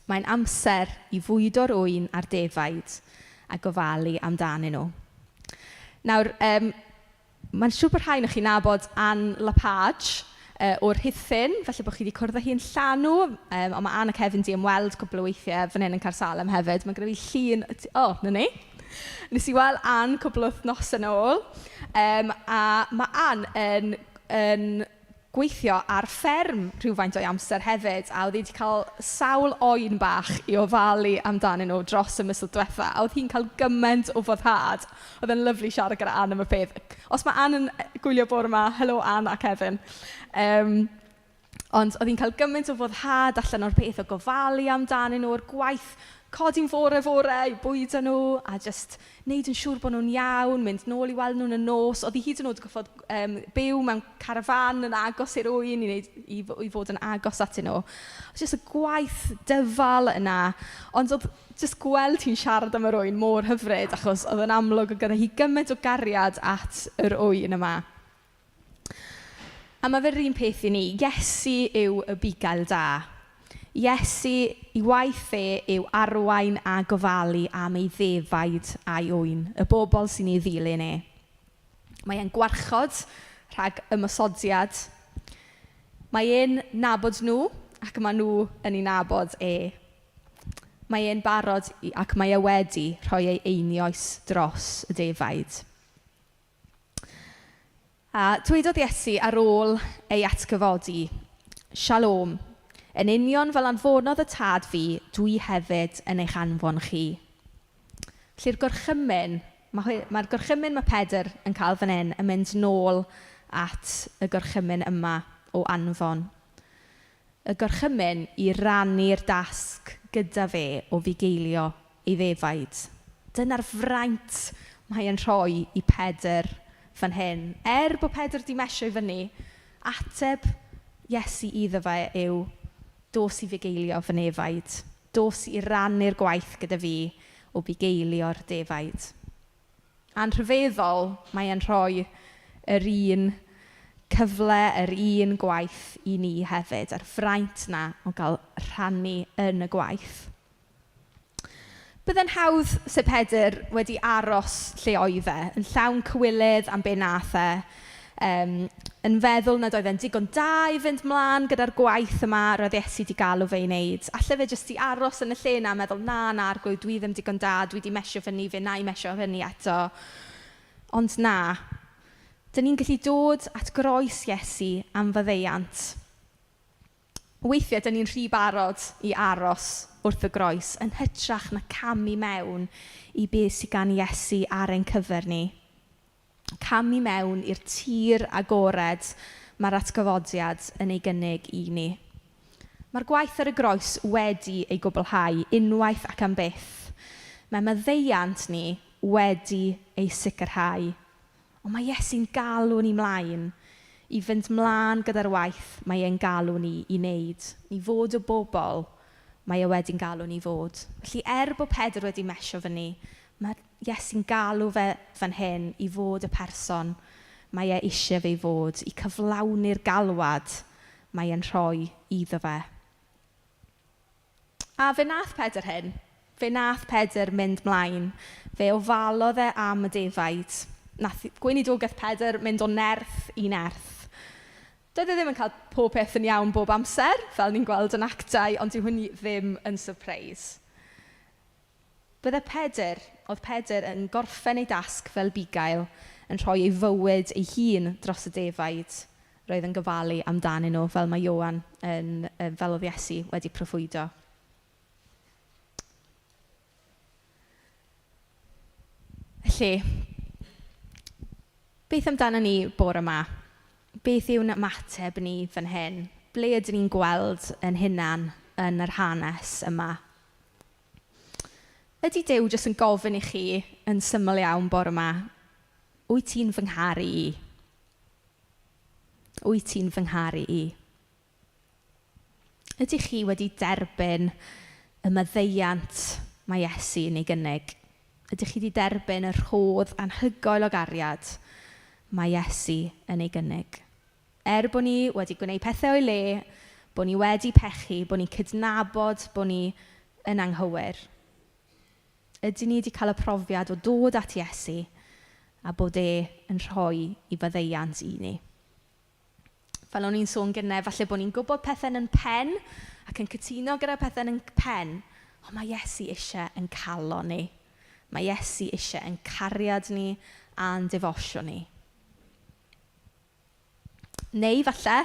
Mae'n amser i fwydo'r ŵyn a'r defaid a gofalu amdanyn nhw. Nawr, mae'n siŵr bod rhain o'ch chi'n nabod Anne Lapage o'r Rhuthun, felly bod chi wedi cwrdd â hi'n llanw, ond mae Anne ac Hefyn di ymweld cwbl o weithiau fan hyn yn Caersalem hefyd. Mae gyda fi llun, na ni. Nes i weld Anne cwbl o wythnos yn ôl, a mae Anne yn gweithio ar fferm rhywfaint o'i amser hefyd, a oedd hi wedi cael sawl oen bach i ofalu amdanyn nhw dros y misoedd diwetha, a oedd hi'n cael gymaint o foddhad. Oedd e'n lyflu siarad gyda Anne am y peth. Os mae Anne yn gwylio bore yma, helo Anne ac Hefyn. Ond oedd hi'n cael gymaint o foddhad allan o'r peth o gofalu amdanyn nhw, o'r gwaith codi'n fore i bwydo nhw, a just wneud yn siŵr bod nhw'n iawn, mynd nôl i weld nhw'n y nos. Oedd hi hyd yn oed goffod byw mewn carafan yn agos i'r ŵyn i fod yn agos atyn nhw. Oedd just y gwaith dyfal yna, ond oedd just gweld hi'n siarad am yr ŵyn mor hyfryd, achos oedd yn amlwg gyda hi gymaint o gariad at yr ŵyn yma. A mae fe'r un peth i ni. Iesu yw y Bugail da. Iesu, ei waith yw arwain a gofalu am ei ddefaid a'i ŵyn, y bobl sy'n ei ddilyn e. Mae e'n gwarchod rhag ymysodiad. Mae e'n nabod nhw ac mae nhw yn ei nabod e. Mae e'n barod ac mae e wedi rhoi ei einioes dros y defaid. A dwedodd Iesu ar ôl ei atgyfodi, Shalom, yn union fel anfonodd y tad fi, dwi hefyd yn eich anfon chi. Felly'r gorchymyn, mae'r gorchymyn mae Pedr yn cael fan hyn yn mynd nôl at y gorchymyn yma o anfon. Y gorchymyn i rannu'r dasg gyda fe o fugeilio ei ddefaid. Dyna'r fraint mae e'n rhoi i Pedr fan hyn. Bod Pedr di mesio i fyny, ateb Iesu iddo fe yw dos i fugeilio fy nefaid. Dos i rannu'r gwaith gyda fi o bugeilio'r defaid. A'n rhyfeddol, mae e'n rhoi yr un cyfle, yr un gwaith i ni hefyd. A'r fraint na o gael rhannu yn y gwaith. Byddai'n hawdd se Pedr wedi aros lle oedd e, yn llawn cywilydd am be nath e, yn feddwl nad oedd e'n digon da i fynd mlaen gyda'r gwaith yma roedd Iesu wedi galw fe i wneud. Alle fe jyst i aros yn y lle na, meddwl, na, arglwydd, dwi ddim digon da, dwi wedi mesio fyny, fe na i mesio fyny eto. Ond na, dyn ni'n gallu dod at groes Iesu am faddeuant. Weithiau, dyn ni'n rhy barod i aros wrth y groes, yn hytrach na camu mewn i beth sydd gan Iesu ar ein cyfer ni. Camu mewn i'r tir agored mae'r atgyfodiad yn ei gynnig i ni. Mae'r gwaith ar y groes wedi ei gwblhau unwaith ac am byth. Mae maddeuant ni wedi ei sicrhau. Ond mae Iesu'n galw ni mlaen I fynd mlaen gyda'r waith mae e'n galw ni i wneud. I fod y bobl mae e wedi'n galw ni fod. Felly bod Pedr wedi mesio fyny, mae Iesu'n galw fe fan hyn i fod y person mae e eisiau fe i fod, i cyflawni'r galwad mae e'n rhoi iddo fe. A fe nath Pedr hyn. Fe nath Pedr mynd mlaen. Fe ofalodd e am y defaid. Nath gweinidogaeth Pedr mynd o nerth i nerth. Doedd e ddim yn cael pob peth yn iawn bob amser, fel ni'n gweld yn actau, ond dyw hynny ddim yn surprise. Oedd Pedr yn gorffen ei dasg fel Bugail, yn rhoi ei fywyd ei hun dros y defaid, roedd yn gofalu amdanyn nhw, fel mae Ioan fel oedd Iesu wedi proffwydo. Felly, beth amdano ni bore yma? Beth yw'n ymateb ni fan hyn? Ble ydyn ni'n gweld yn hunan yn yr hanes yma? Ydy Duw jyst yn gofyn i chi yn syml iawn bore yma, wyt ti'n fy ngharu i? Wyt ti'n fy ngharu i? Ydych chi wedi derbyn y maddeuant mae Iesu yn ei gynnig? Ydych chi wedi derbyn y rhodd anhygoel o gariad mae Iesu yn ei gynnig? Bod ni wedi gwneud pethau o'i le, bod ni wedi pechu, bod ni'n cydnabod, bod ni yn anghywir. Ydyn ni wedi cael y profiad o dod at Iesu a bod yn rhoi i faddeuant i ni. Fel o'n i'n sôn gynnau, falle bod ni'n gwybod pethau yn pen ac yn cytuno gyda pethau yn pen, ond mae Iesu eisiau yn calo ni. Mae Iesu eisiau yn cariad ni a'n defosio ni. Neu falle,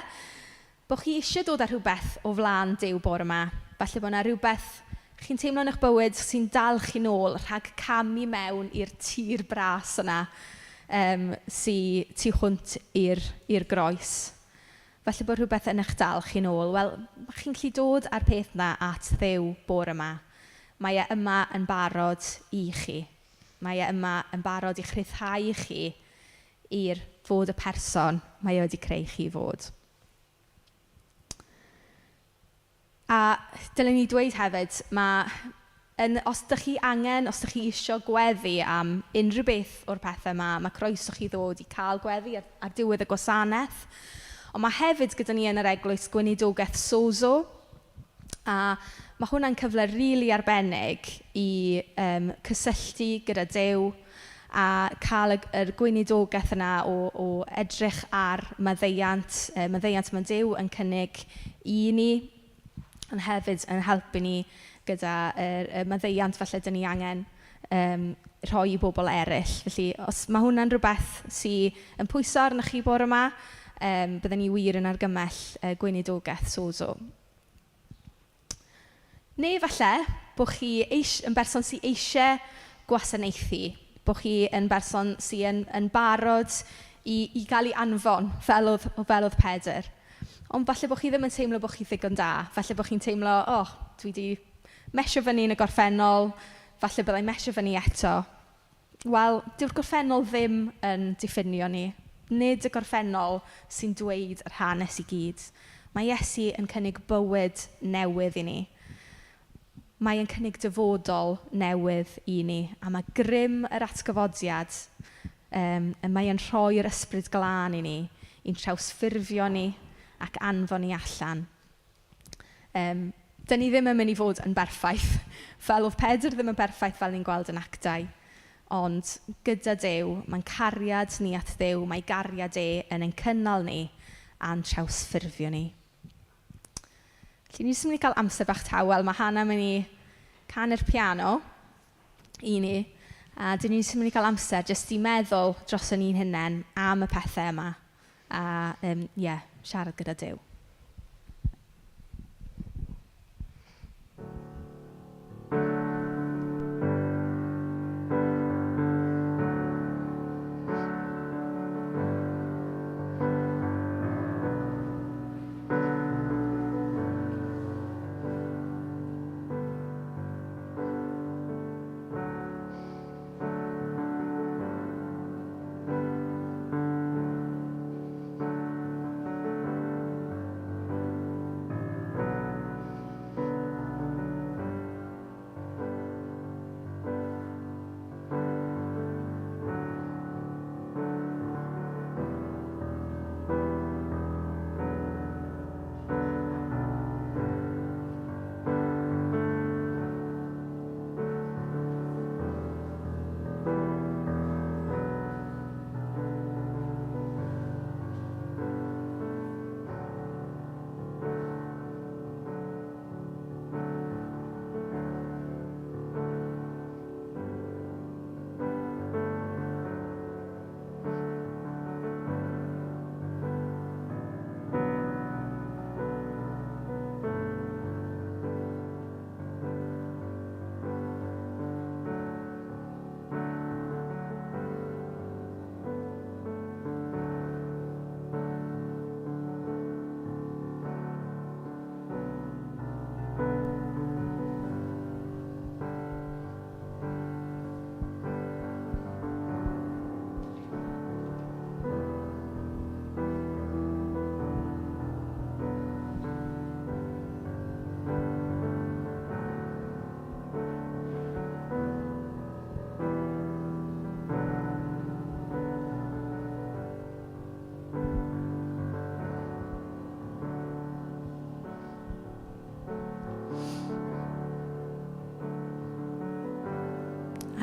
bod chi eisiau dod â rhywbeth o flaen Duw bore yma. Falle bod yna rhywbeth chi'n teimlo yn eich bywyd sy'n dal chi nôl rhag camu mewn i'r tir bras yna sy'n tu hwnt i'r groes. Falle bod rhywbeth yn eich dal chi nôl. Wel, chi'n gallu dod â'r peth yna at Dduw bore yma. Mae e yma yn barod i chi. Mae e yma yn barod i'ch rhyddhau chi i'r fod y person mae wedi creu chi fod. A dylen ni dweud hefyd, os ydych chi angen, os ydych chi eisiau gweddi am unrhyw beth o'r pethau yma, mae croeso chi ddod i cael gweddi ar diwedd y gwasanaeth. Ond mae hefyd gyda ni yn yr eglwys gweinidogaeth Sozo. A mae hwnna'n cyfle rili arbennig i cysylltu gyda Duw a cael yr gweinidogaeth yna o edrych ar maddeuant mae Duw yn cynnig i ni, ond hefyd yn helpu ni gyda y maddeuant falle dyn ni angen rhoi i bobl eraill. Felly, os mae hwnna'n rhywbeth sy'n yn pwyso arnoch chi bore yma, bydden ni wir yn argymell gweinidogaeth Sozo. Neu falle bod chi yn berson sy'n eisiau gwasanaethu, bod chi yn berson sy'n yn barod i gael ei anfon fel oedd Pedr. Ond falle bod chi ddim yn teimlo bod chi ddigon da. Falle bod chi'n teimlo, dwi wedi mesio fyny yn y gorffennol, falle byddai'n mesio fyny eto. Wel, dyw'r gorffennol ddim yn diffinio ni. Nid y gorffennol sy'n dweud yr hanes i gyd. Mae Iesu yn cynnig bywyd newydd i ni. Mae e'n cynnig dyfodol newydd i ni. A mae grym yr atgyfodiad, mae e'n rhoi'r ysbryd glân i ni, i'n trawsffurfio ni ac anfon ni allan. Dyn ni ddim yn mynd i fod yn berffaith. Fel oedd Pedr ddim yn berffaith fel ni'n gweld yn actau. Ond gyda Duw, mae'n cariad ni at Dduw, mae gariad yn ein cynnal ni a'n trawsffurfio ni. Felly ni jyst yn mynd i gael amser bach tawel. Mae Hannah mynd i canu'r piano i ni. A dyn ni jyst yn mynd i gael amser jyst i meddwl dros ni'n hunain am y pethau yma. A siarad gyda Duw.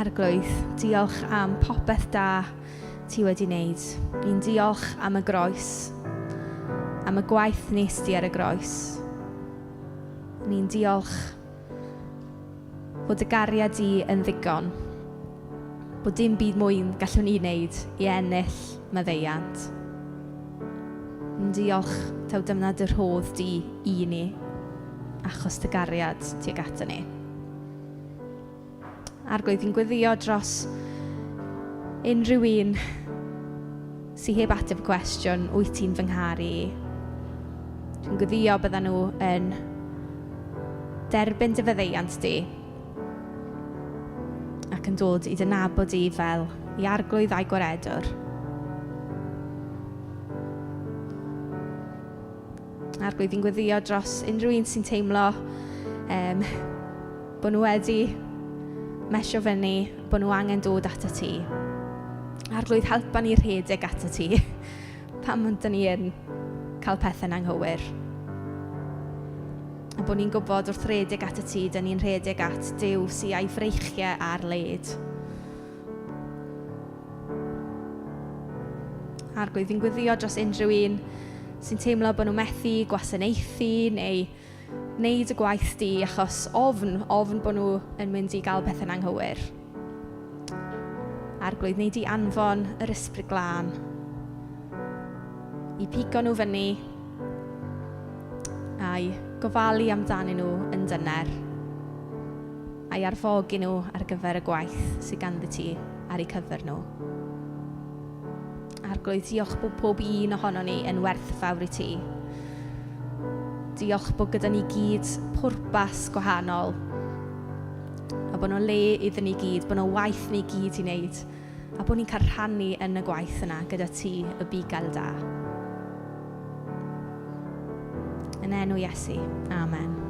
Arglwydd, diolch am popeth da ti wedi wneud. Ni'n diolch am y groes, am y gwaith nes di ar y groes. Ni'n diolch bod y gariad di yn ddigon, bod dim byd mwy gallwn ni wneud i ennill maddeuant. Ni'n diolch taw dyna dy rhodd di i ni, achos dy gariad tuag ato ni. Arglwydd, fi'n gweddio dros unrhyw un sy'n heb ateb y cwestiwn, wyt ti'n fy ngharu i? Dwi'n gweddio byddan nhw yn derbyn dy faddeuant di ac yn dod i dy nabod i fel i arglwydd a'i gwaredwr. Arglwydd, fi'n gweddio dros unrhyw un sy'n teimlo bod nhw wedi mesio fyny, bod nhw angen dod ato ti. Arglwydd, helpa ni rhedeg ato ti pan dyn ni yn cael pethau'n anghywir. A bod ni'n gwybod wrth rhedeg ato ti, dyn ni'n rhedeg at Duw sy'n a'i freichiau ar led. Arglwydd, fi'n gweddio dros unrhyw un sy'n teimlo bod nhw methu gwasanaethu neu wneud y gwaith di achos ofn bod nhw yn mynd i gael pethau'n anghywir. Arglwydd, wnei di anfon yr ysbryd glân i pigo nhw fyny a'i gofalu amdanyn nhw yn dyner a'i arfogi nhw ar gyfer y gwaith sydd ganddi ti ar eu cyfer nhw. Arglwydd, diolch bod pob un ohono ni yn werthfawr i ti. Diolch bod gyda ni gyd pwrpas gwahanol a bod nhw'n le iddyn ni gyd, bod nhw'n waith ni gyd i wneud a bod ni'n cael rhannu yn y gwaith yna gyda ti, y Bugail da. Yn enw Iesu. Amen.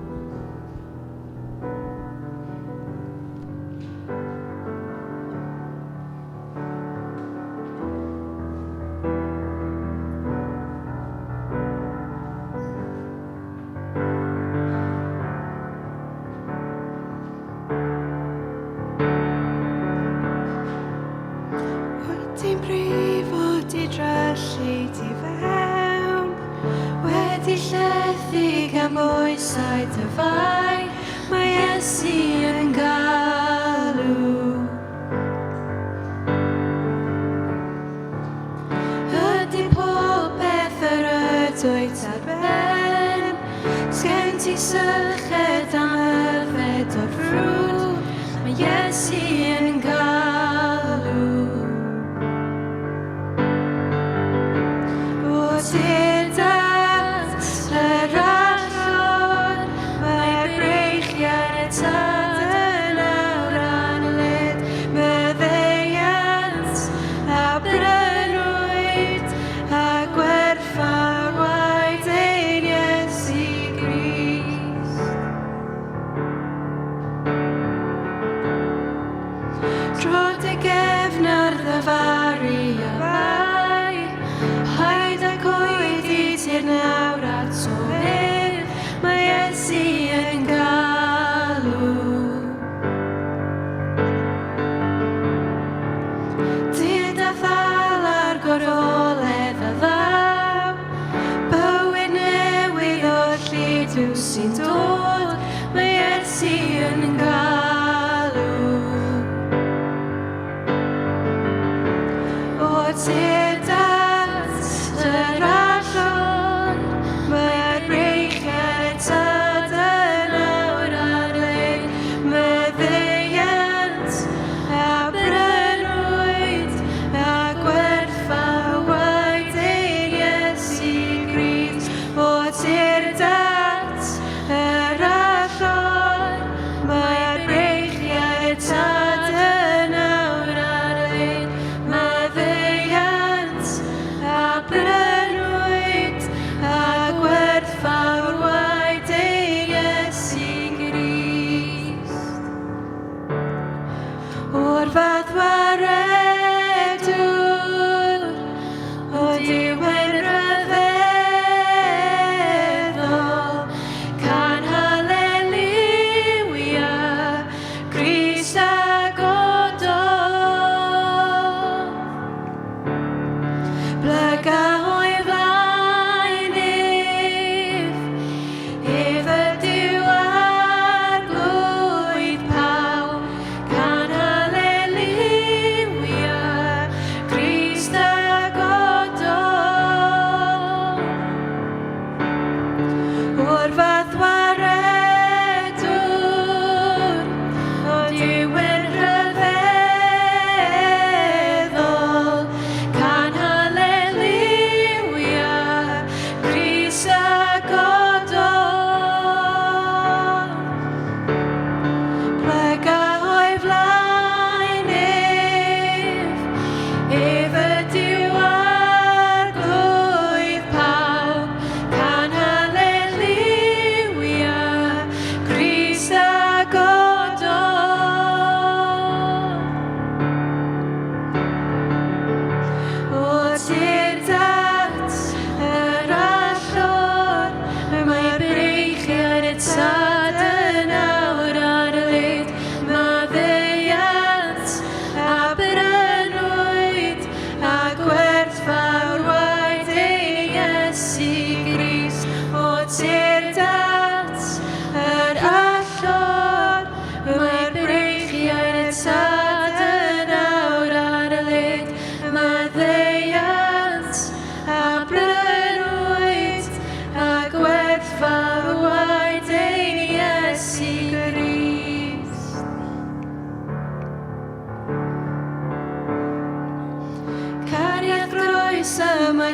Crist a god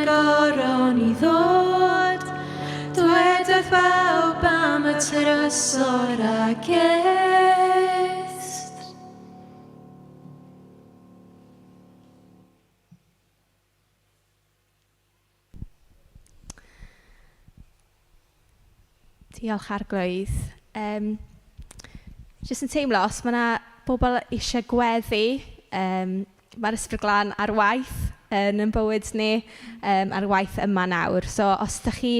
goron I ddod. Dwedodd bawb am y trysor a gest. Diolch Arglwydd. Jyst yn teimlo, os mae yna bobl eisiau gweddu, mae'r ysbryd glân ar waith yn bywyd ni, ar waith yma nawr. So os ydych chi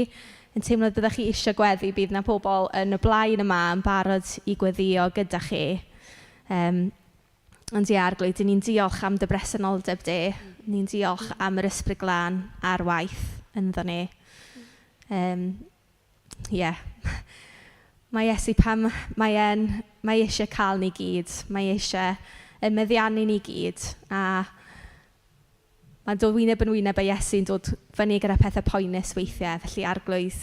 yn teimlo byddwch chi eisiau gweddu, bydd yna bobl yn y blaen yma yn barod I gweddio gyda chi. Ond ie Arglwydd, ni'n diolch am dy bresenoldeb di. Ni'n diolch am yr ysbryd glân ar waith ynddo ni. Ie. Mae Iesu pam mae eisiau cael ni gyd. Mae eisiau y meddiannu ni gyd. A mae dod wyneb yn wyneb a Iesu'n dod fyny gyda pethau poenus weithiau. Felly Arglwydd,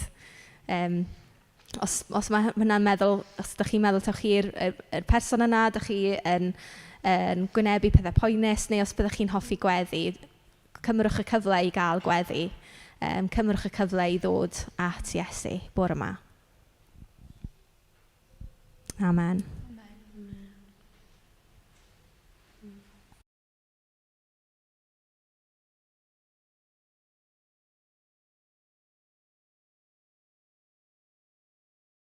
os mae hynna'n meddwl, os ydych chi'n meddwl taw chi'r person yna, ydych chi yn gwynebu pethau poenus, neu os byddwch chi'n hoffi gweddu, cymrwch y cyfle I gael gweddu. Cymrwch y cyfle I ddod at Iesu bore yma. Amen.